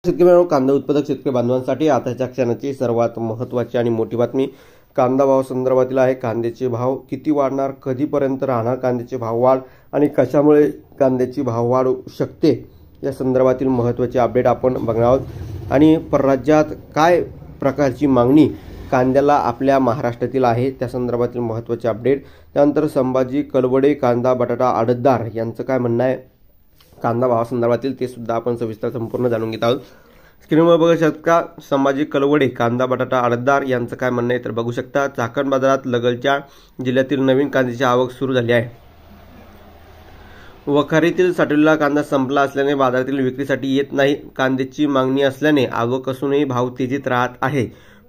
शेतकरी कांदा उत्पादक शेतकरी बांधवांसाठी आताच्या क्षणाची सर्वात महत्त्वाची आणि मोठी बातमी कांदा भाव संदर्भातील आहे। कांद्याचे भाव किती वाढणार, कधीपर्यंत राहणार कांद्याचे भाव वाढ आणि कशामुळे कांद्याची भाव वाढ शकते या संदर्भातील महत्त्वाचे अपडेट आपण बघणार आहोत। आणि परराज्यात काय प्रकारची मागणी कांद्याला आपल्या महाराष्ट्रातील आहे त्या संदर्भातील महत्त्वाचे अपडेट। त्यानंतर संभाजी कलवडे कांदा बटाटा आडतदार यांचं काय म्हणणं आहे कांदा भावासंदर्भातील ते सुद्धा आपण सविस्तर संपूर्ण जाणून घेत आहोत। स्क्रीनवर बघू शकता संभाजी कलवडे कांदा बटाटा आडतदार यांचं काय म्हणणं आहे तर बघू शकता। चाकण बाजारात लगलच्या जिल्ह्यातील नवीन कांद्याची आवक सुरू झाली आहे। वखारीतील साठवलेला कांदा संपला असल्याने बाजारातील विक्रीसाठी येत नाही। कांद्याची मागणी असल्याने आवक असूनही भाव तेजीत राहत आहे।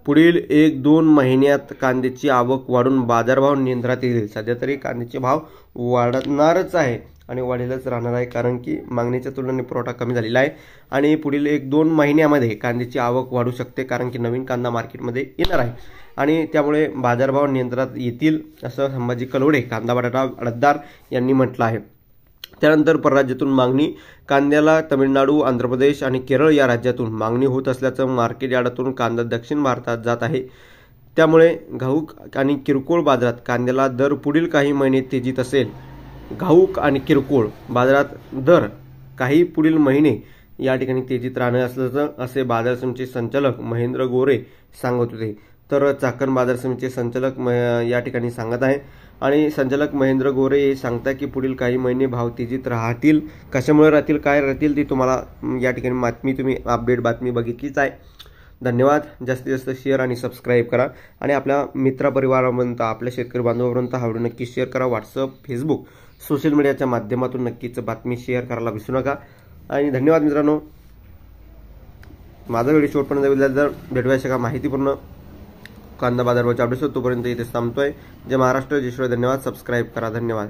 पुढील 1-2 महिन्यात कांद्याची आवक वाढून बाजारभाव नियंत्रणात येईल। सध्या तरी कांद्याचे भाव वाढणारच आहे आणि वाढेलच राहणार आहे, कारण की मागणीच्या तुलनेने पुरवठा कमी झालेला आहे आणि पुढील 1-2 महिन्यामध्ये कांद्याची आवक वाढू शकते, कारण की नवीन कांदा मार्केटमध्ये येणार आहे आणि त्यामुळे बाजारभाव नियंत्रणात येतील असं संभाजी कलवडे कांदा बटाटा आडतदार यांनी म्हटलं आहे। त्यानंतर परराज्यातून मागणी कांद्याला तमिळनाडू, आंध्र प्रदेश आणि केरळ या राज्यातून मागणी होत असल्याचं मार्केट यार्डातून कांदा दक्षिण भारतात जात आहे। त्यामुळे घाऊक आणि किरकोळ बाजारात कांद्याला दर पुढील काही महिने तेजीत असेल। घाऊक आणि किरकोळ बाजारात दर काही पुढील महिने या ठिकाणी तेजीत राहणार असल्याचं असे बाजार समितीचे संचालक महेंद्र गोरे सांगत होते। तर चाकण बाजार समितीचे संचालक या ठिकाणी सांगत आहे आणि संचालक महेंद्र गोरे हे सांगतात की पुढील काही महिने भाव तेजीत राहतील। कशामुळे राहतील, काय राहतील ती तुम्हाला या ठिकाणी बातमी तुम्ही अपडेट बातमी बघितलीच आहे। धन्यवाद। जास्तीत जास्त शेअर आणि सबस्क्राईब करा आणि आपल्या मित्रपरिवारापर्यंत आपल्या शेतकरी बांधवांपर्यंत हा व्हिडिओ नक्की शेअर करा। व्हॉट्सअप, फेसबुक, सोशल मीडियाच्या माध्यमातून नक्कीच बातमी शेअर करायला विसरू नका आणि धन्यवाद मित्रांनो। माझा व्हिडिओ शेवटपर्यंत जर भेटूया का माहितीपूर्ण कांदा बाजारभावाच्या अपडेट्स तोपर्यंत इथे थांबतोय। जय महाराष्ट्र, जय श्री, धन्यवाद। सबस्क्राईब करा, धन्यवाद।